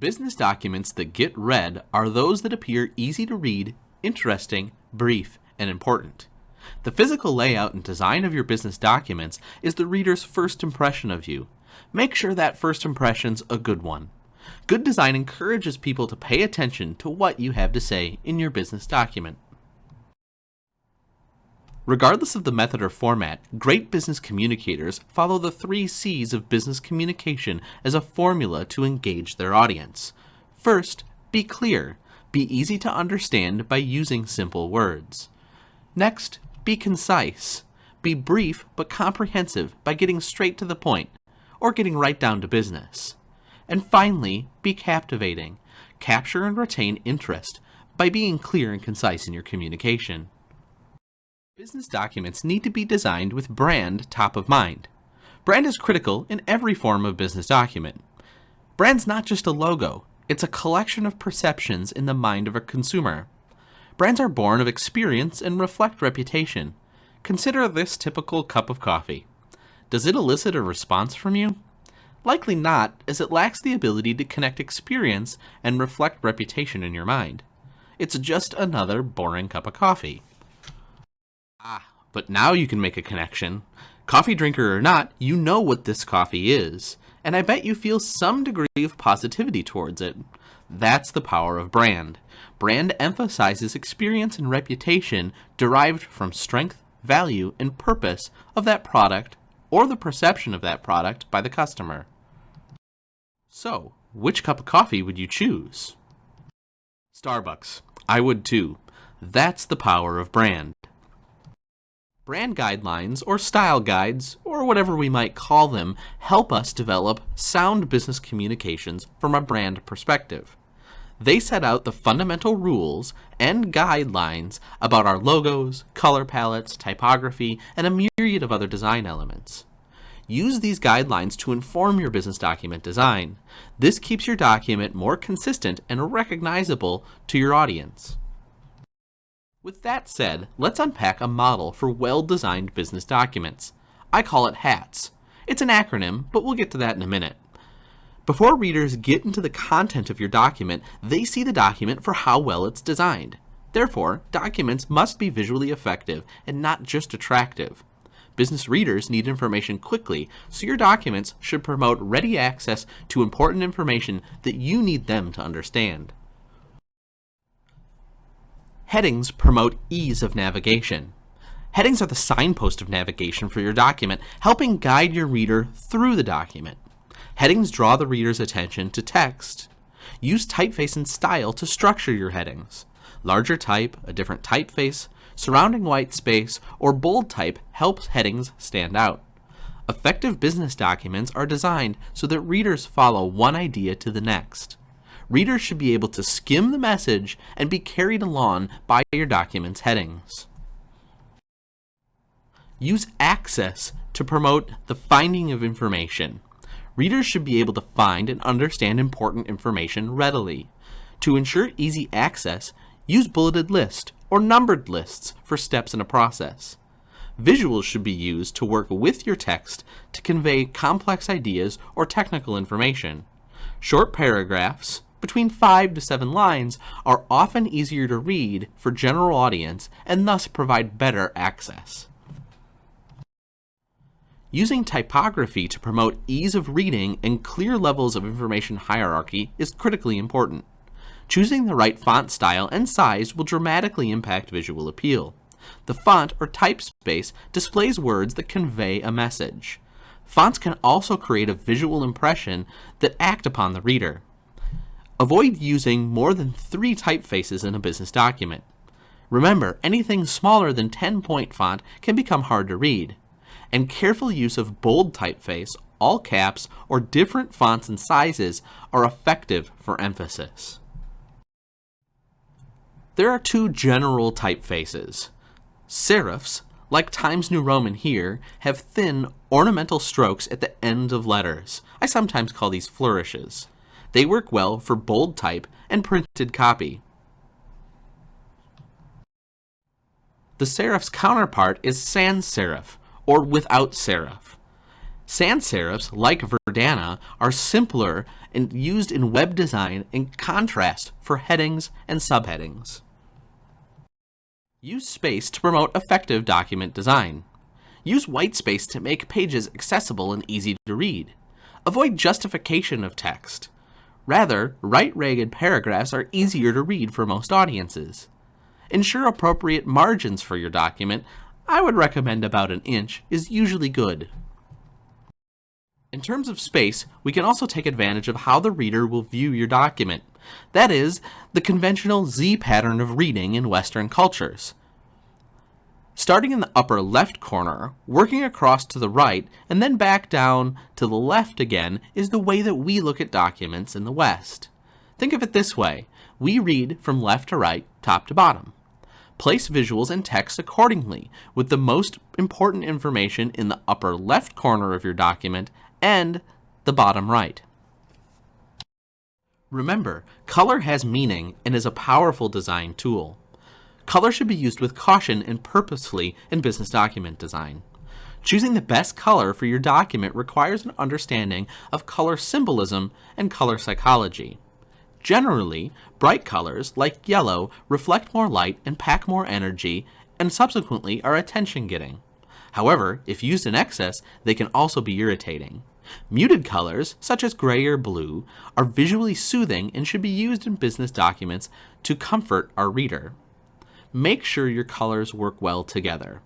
Business documents that get read are those that appear easy to read, interesting, brief, and important. The physical layout and design of your business documents is the reader's first impression of you. Make sure that first impression's a good one. Good design encourages people to pay attention to what you have to say in your business document. Regardless of the method or format, great business communicators follow the 3 C's of business communication as a formula to engage their audience. First, be clear. Be easy to understand by using simple words. Next, be concise. Be brief but comprehensive by getting straight to the point, or getting right down to business. And finally, be captivating. Capture and retain interest by being clear and concise in your communication. Business documents need to be designed with brand top of mind. Brand is critical in every form of business document. Brand's not just a logo, it's a collection of perceptions in the mind of a consumer. Brands are born of experience and reflect reputation. Consider this typical cup of coffee. Does it elicit a response from you? Likely not, as it lacks the ability to connect experience and reflect reputation in your mind. It's just another boring cup of coffee. But now you can make a connection. Coffee drinker or not, you know what this coffee is, and I bet you feel some degree of positivity towards it. That's the power of brand. Brand emphasizes experience and reputation derived from strength, value, and purpose of that product or the perception of that product by the customer. So, which cup of coffee would you choose? Starbucks. I would too. That's the power of brand. Brand guidelines, or style guides, or whatever we might call them, help us develop sound business communications from a brand perspective. They set out the fundamental rules and guidelines about our logos, color palettes, typography, and a myriad of other design elements. Use these guidelines to inform your business document design. This keeps your document more consistent and recognizable to your audience. With that said, let's unpack a model for well-designed business documents. I call it HATS. It's an acronym, but we'll get to that in a minute. Before readers get into the content of your document, they see the document for how well it's designed. Therefore, documents must be visually effective and not just attractive. Business readers need information quickly, so your documents should promote ready access to important information that you need them to understand. Headings promote ease of navigation. Headings are the signpost of navigation for your document, helping guide your reader through the document. Headings draw the reader's attention to text. Use typeface and style to structure your headings. Larger type, a different typeface, surrounding white space, or bold type helps headings stand out. Effective business documents are designed so that readers follow one idea to the next. Readers should be able to skim the message and be carried along by your document's headings. Use access to promote the finding of information. Readers should be able to find and understand important information readily. To ensure easy access, use bulleted lists or numbered lists for steps in a process. Visuals should be used to work with your text to convey complex ideas or technical information. Short paragraphs, between 5 to 7 lines, are often easier to read for general audience and thus provide better access. Using typography to promote ease of reading and clear levels of information hierarchy is critically important. Choosing the right font style and size will dramatically impact visual appeal. The font or type space displays words that convey a message. Fonts can also create a visual impression that act upon the reader. Avoid using more than 3 typefaces in a business document. Remember, anything smaller than 10-point font can become hard to read. And careful use of bold typeface, all caps, or different fonts and sizes are effective for emphasis. There are 2 general typefaces. Serifs, like Times New Roman here, have thin, ornamental strokes at the end of letters. I sometimes call these flourishes. They work well for bold type and printed copy. The serif's counterpart is sans serif, or without serif. Sans serifs, like Verdana, are simpler and used in web design in contrast for headings and subheadings. Use space to promote effective document design. Use white space to make pages accessible and easy to read. Avoid justification of text. Rather, write ragged paragraphs are easier to read for most audiences. Ensure appropriate margins for your document. I would recommend about an inch is usually good. In terms of space, we can also take advantage of how the reader will view your document. That is, the conventional Z pattern of reading in Western cultures. Starting in the upper left corner, working across to the right, and then back down to the left again is the way that we look at documents in the West. Think of it this way. We read from left to right, top to bottom. Place visuals and text accordingly, with the most important information in the upper left corner of your document and the bottom right. Remember, color has meaning and is a powerful design tool. Color should be used with caution and purposefully in business document design. Choosing the best color for your document requires an understanding of color symbolism and color psychology. Generally, bright colors, like yellow, reflect more light and pack more energy, and subsequently are attention-getting. However, if used in excess, they can also be irritating. Muted colors, such as gray or blue, are visually soothing and should be used in business documents to comfort our reader. Make sure your colors work well together.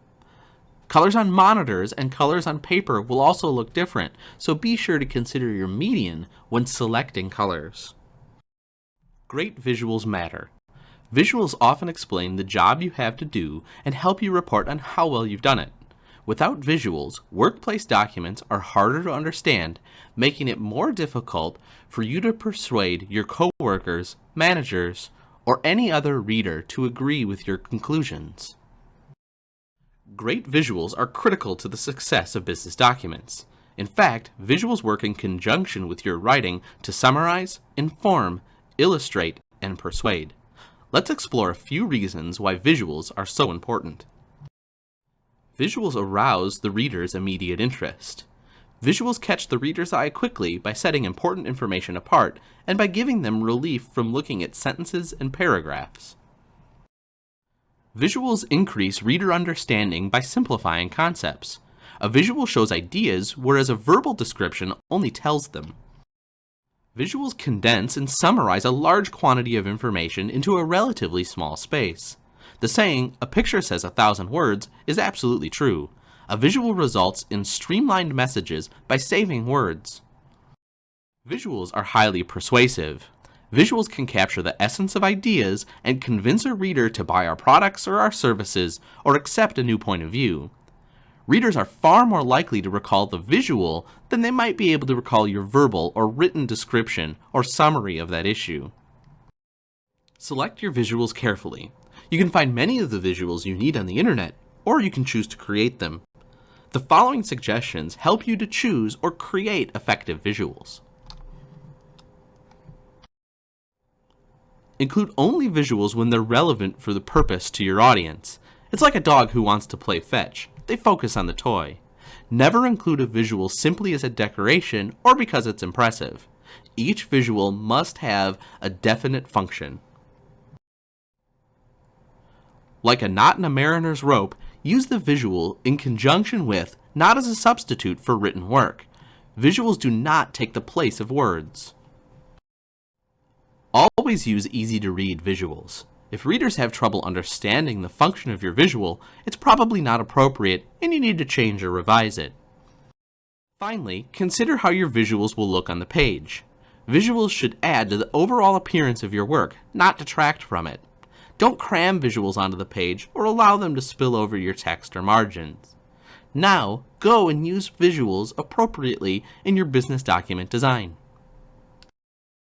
Colors on monitors and colors on paper will also look different, so be sure to consider your median when selecting colors. Great visuals matter. Visuals often explain the job you have to do and help you report on how well you've done it. Without visuals, workplace documents are harder to understand, making it more difficult for you to persuade your coworkers, managers, or any other reader to agree with your conclusions. Great visuals are critical to the success of business documents. In fact, visuals work in conjunction with your writing to summarize, inform, illustrate, and persuade. Let's explore a few reasons why visuals are so important. Visuals arouse the reader's immediate interest. Visuals catch the reader's eye quickly by setting important information apart and by giving them relief from looking at sentences and paragraphs. Visuals increase reader understanding by simplifying concepts. A visual shows ideas, whereas a verbal description only tells them. Visuals condense and summarize a large quantity of information into a relatively small space. The saying, "a picture says 1,000 words," is absolutely true. A visual results in streamlined messages by saving words. Visuals are highly persuasive. Visuals can capture the essence of ideas and convince a reader to buy our products or our services or accept a new point of view. Readers are far more likely to recall the visual than they might be able to recall your verbal or written description or summary of that issue. Select your visuals carefully. You can find many of the visuals you need on the internet, or you can choose to create them. The following suggestions help you to choose or create effective visuals. Include only visuals when they're relevant for the purpose to your audience. It's like a dog who wants to play fetch. They focus on the toy. Never include a visual simply as a decoration or because it's impressive. Each visual must have a definite function. Like a knot in a mariner's rope, use the visual in conjunction with, not as a substitute for written work. Visuals do not take the place of words. Always use easy-to-read visuals. If readers have trouble understanding the function of your visual, it's probably not appropriate and you need to change or revise it. Finally, consider how your visuals will look on the page. Visuals should add to the overall appearance of your work, not detract from it. Don't cram visuals onto the page or allow them to spill over your text or margins. Now, go and use visuals appropriately in your business document design.